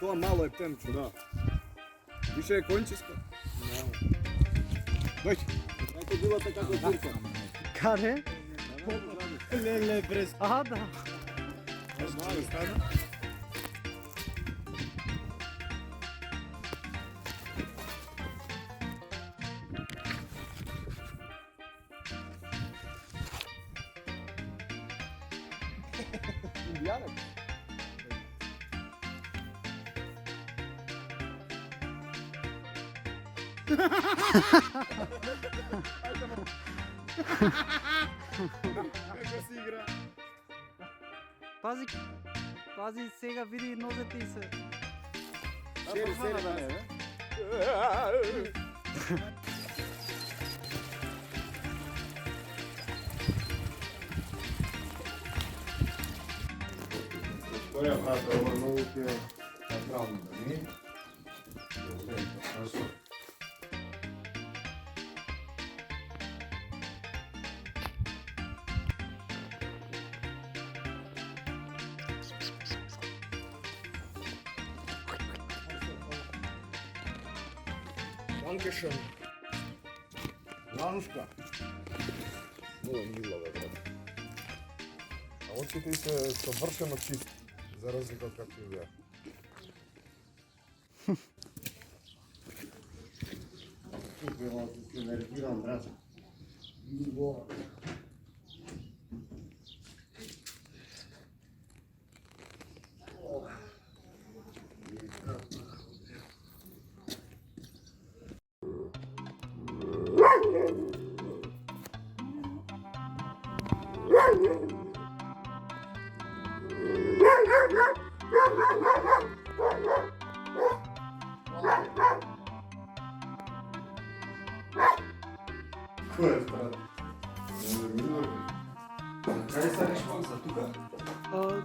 to malo je tenčo. Da. Više je končisto. Dođi. Kako je bilo tako je kurka? Kaže? Ne, brez. Aha, da. Malo stane. Indijanac. Kako si igra? Pazi, pazi, сега види нозете и се. Seri da ne, ne? Koja brate, ovo novuk je napravljeno, nije? Dankeschön. Januška. Milo milove, brate. A očite se savršeno čisti, za razliku od kako je ja. Super, ovo ti se nerviram, brate. Ko je, brate? Kaj se reš za tukaj?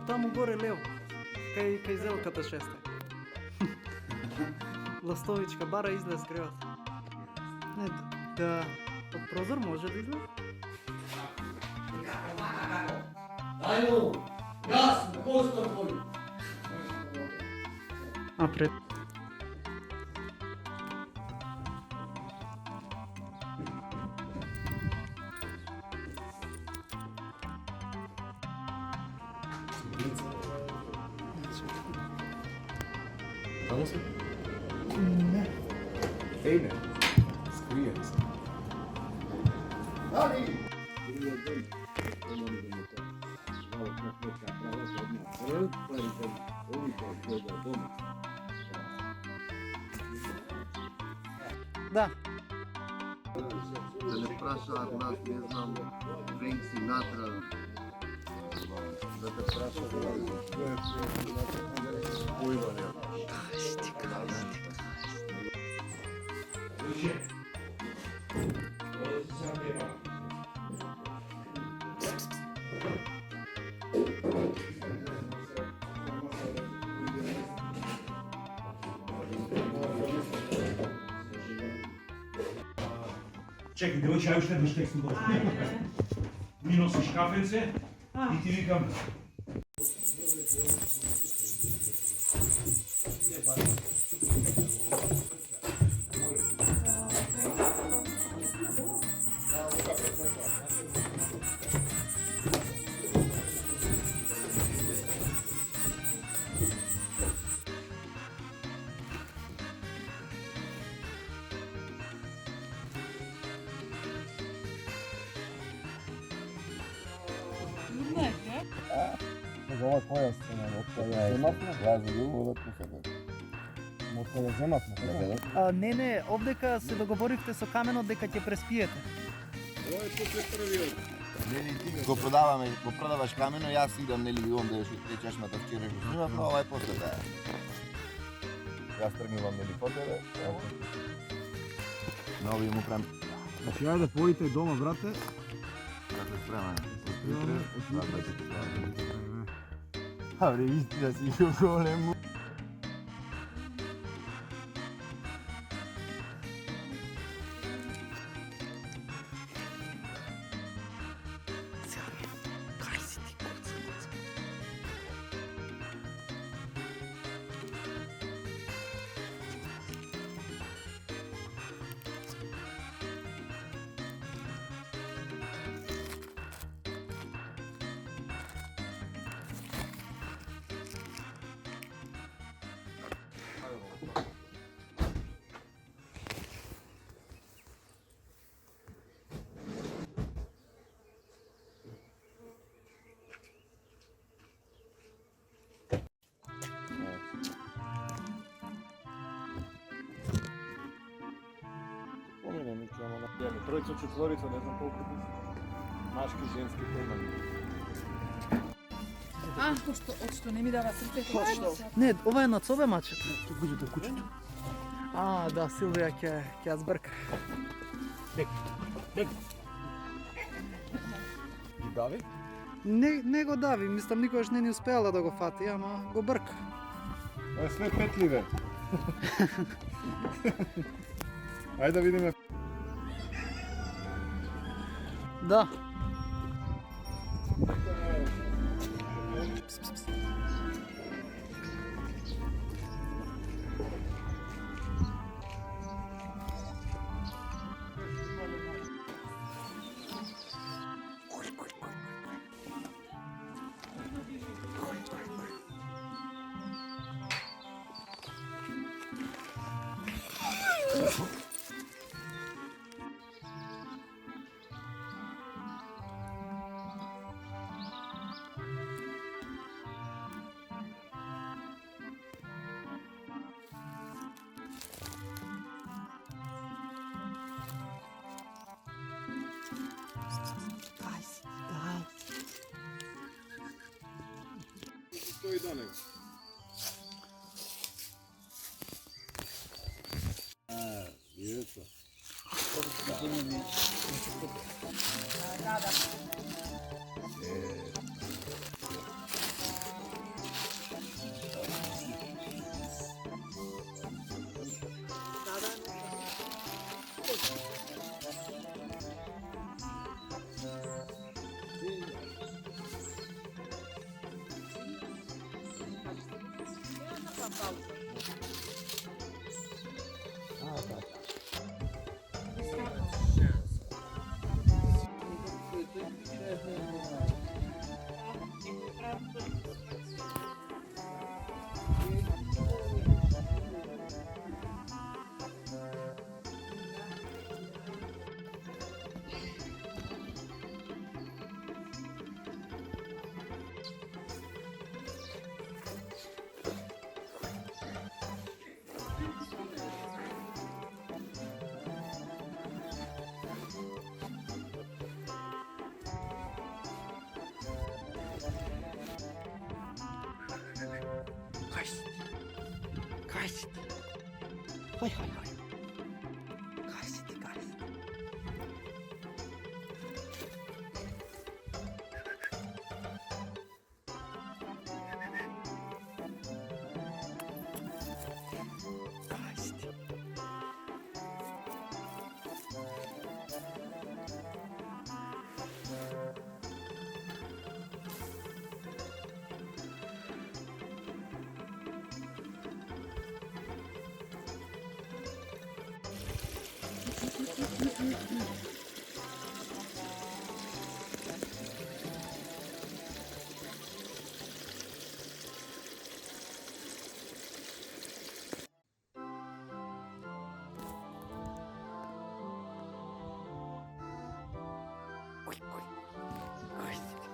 Там горе лево. Кај зелката шеста. Ластовичка бара излез греот. Не, да. Од прозор може да излез? Ajmo, jasno, posto tvoj. А, пред. Tamo se? Не. Ej ne, skrije se. Ali! Да. Da ne praša nas, ne znam, Frank Sinatra. Da te praša da je Frank Sinatra. Pojma nema. Čekaj, devojče, aj už ten štek sem došel. Mi nosiš kafence i ti vikam. Ova koja scena, od koja je зематна? Ja za drugo da пухаме. Од koja je зематна, така? Не, овдека се договоривте со Каменот дека ќе преспиете. Ovo je после prvi. Нели ти го продаваме, го продаваш камено, јас идам нели он да ја чешмата вчера го снимав, но ова е после да. Јас тргнувам нели по тебе. Нови му прем. Значи, ајде поите дома, брате. Брате, спремен. Време. Абре, истина си го голем. Trojica, četvorica, ne znam koliko bi. Maški, ženski, to ima. Očito ne mi dava srce. Не, ова е над собе мачет. Тук го кучето. А, да, Силвија ќе ја збрка. Ги дави? Не го дави, мислам никогаш не ни успеала да го фати, ама го брка. Ова е све петливе. Ајде да видиме. Да. Стои до него. Ето. Хай. Кайсити.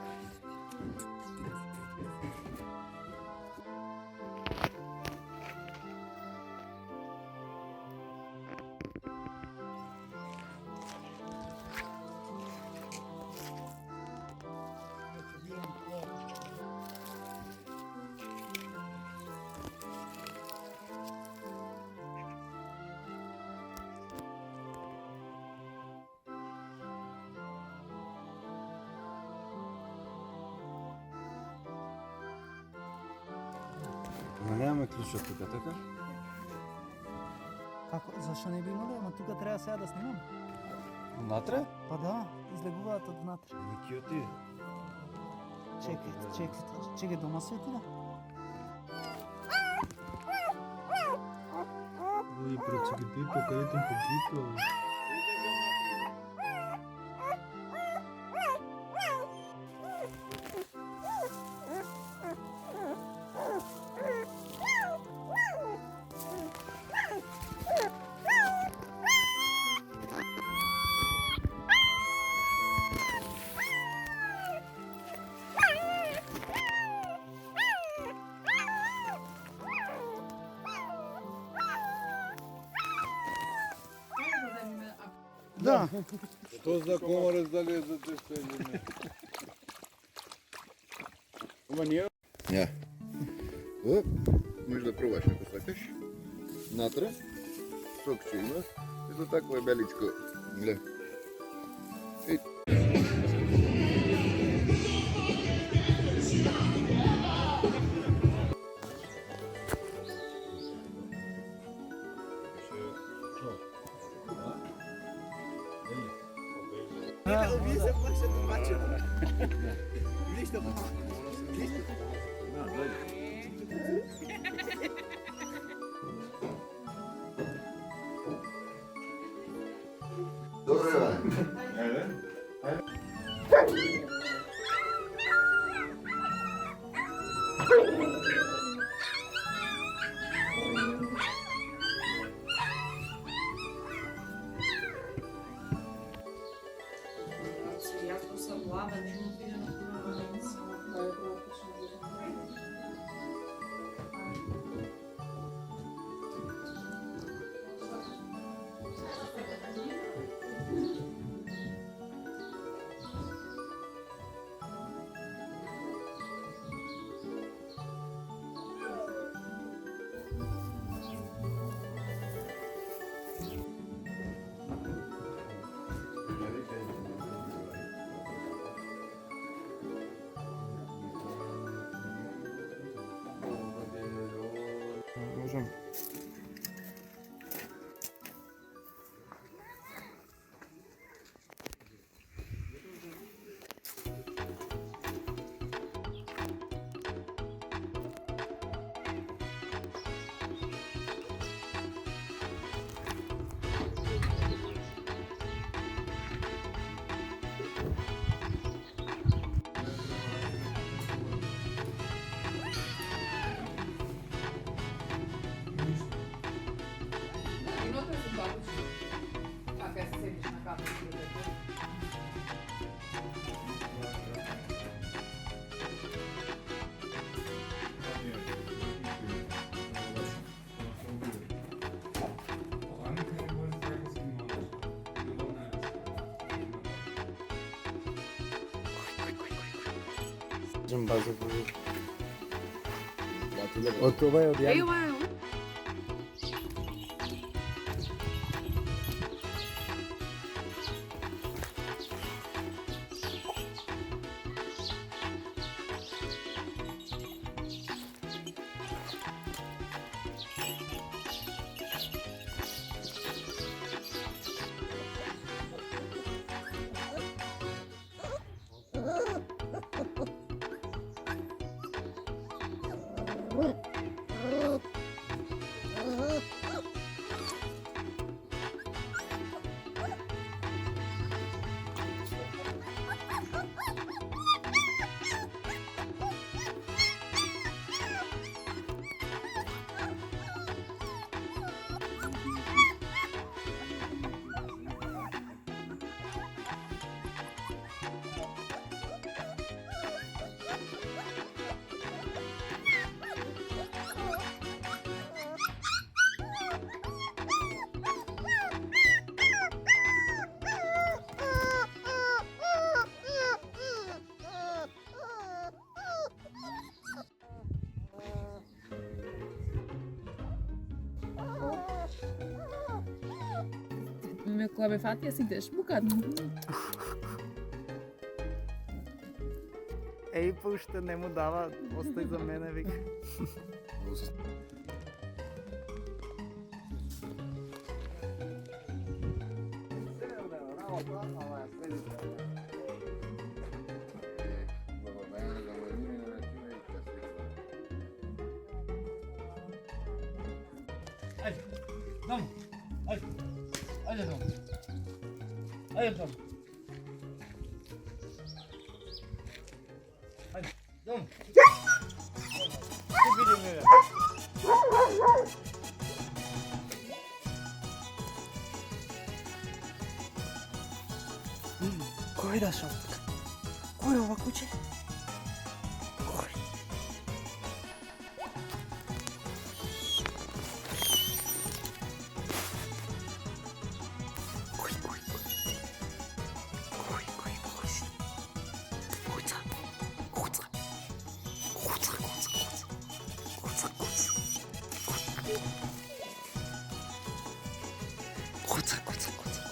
Ама нямаме ключа тук, така? Како, зашо не би имало? Ама тука треба сега да снимам. Натре? Па да, излегуваат од внатре. Ники отиде. Чекай, дома се отида. Ой, прочекайте, покажете un poquito. Да. To za komore залезете ще или не? Ама ние Ja. O, можеш да пробваш ако сакаш. Натре. Сок ще има. Ето такво е беличко. Гле. Добре, Иване. Jako sam glava, ne mogu vidjeti na koju Можем. Можем базу вложить. От това е от Ян. Meu clube é fato e assim deixa um bocado. Ей, пуща, не му дава. Остай за мене, вика. Vamos. Olha. Olha, vamos. Olha, vamos. Olha, vamos. Que vídeo meu. Кой да шо? Кой е ова куче? Кой? Кой? Kuca, kuca, kuca, kuca.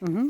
Mhm.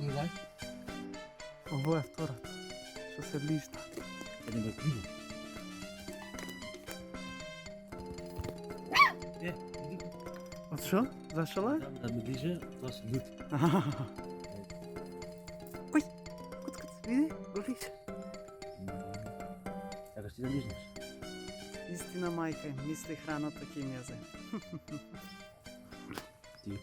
Куда? Ovo je втората, що се ближда. Къде ме криво? Иди. От що? Зашла? Там да ме глиже, това се люти. Кой? Куц, куц, види, гориш. Сякаш ти да лизнеш. Истина, майка, мисли храната химиязе. Ти.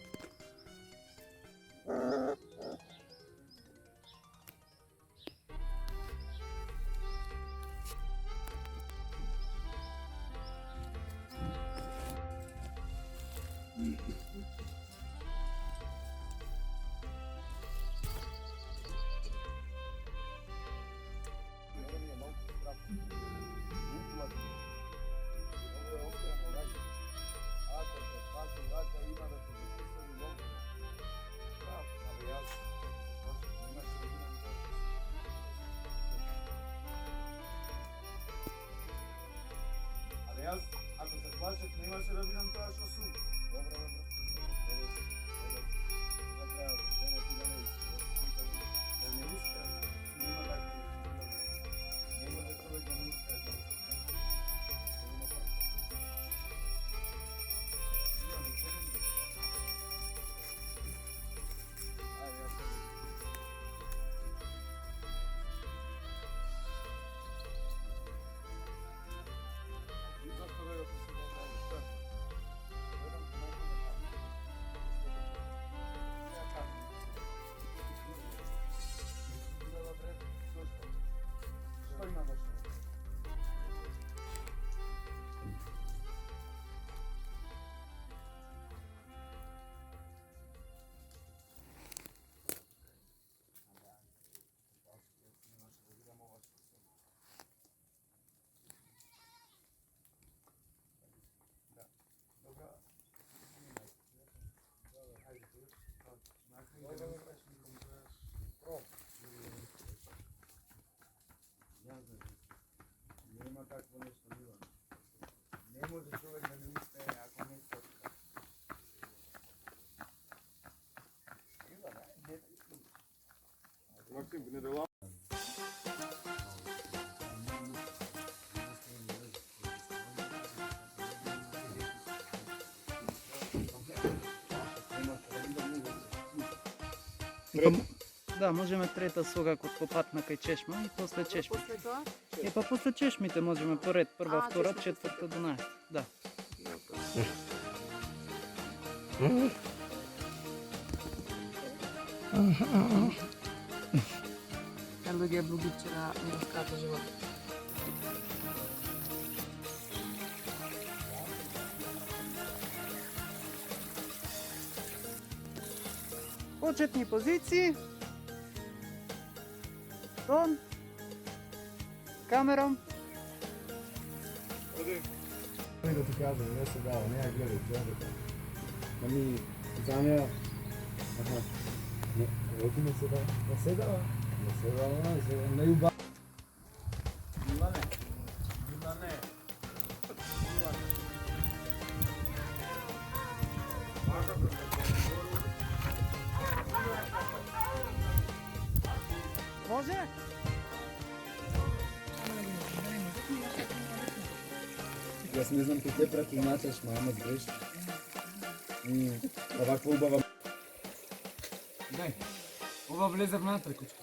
Але аз, ако се плашат, нямаше да видам това шосу. Добре, добре. Да не иска, няма да го няма да човек да не иска. Няма какво нещо било. Не може човек да не успее, ако не иска. Максим, не дела. Да, можеме трета сога кod попатна кај чешма и после чешма. После тоа? Па после чешмите можеме поред, прва, втора, четврта, 12. Да. Луѓе блуги вчера ми раскажа живот. Почетни позиции. Тон. Камером. Не да ти кажам, не се дава, не я гледай, гледай. Ами, за нея... Аха. Руки не се дава. Не се дава. Не се дава, не се дава. Не юба. Милане. Милане. Може? Јас не знам како препозначаш, мама, знаеш. Оваква убава. Дај. Ова влезе внатре, кучка.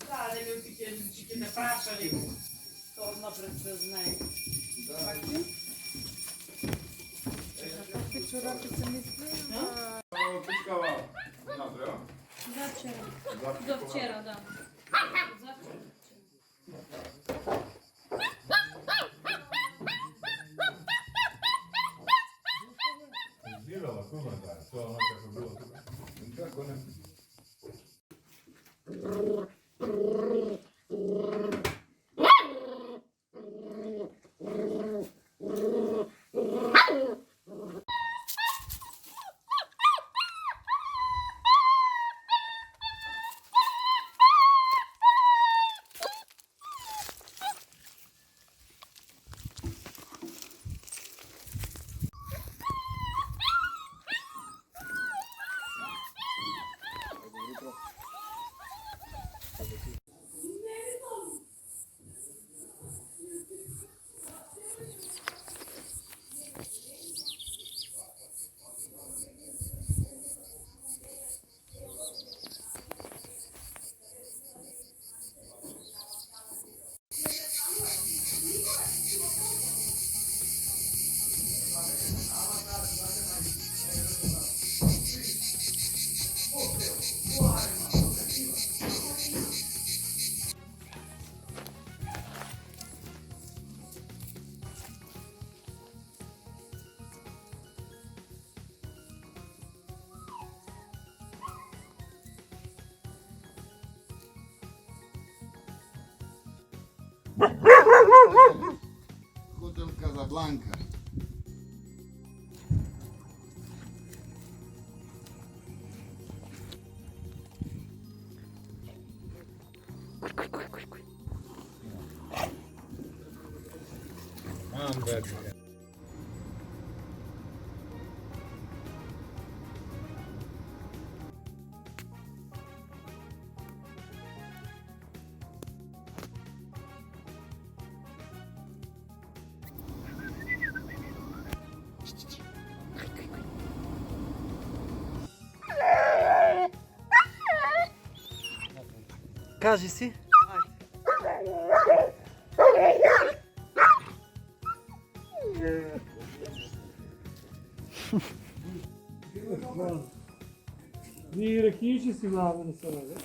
Да, не ви пікельнички не прашали. То напред се знае. До вчера, да. Živela kuma, da, to je ono kako bilo tu. Kako ne? Hotel Casablanca. Mam beczkę. Кажи си. Ni rekici si vlave na sada, ne?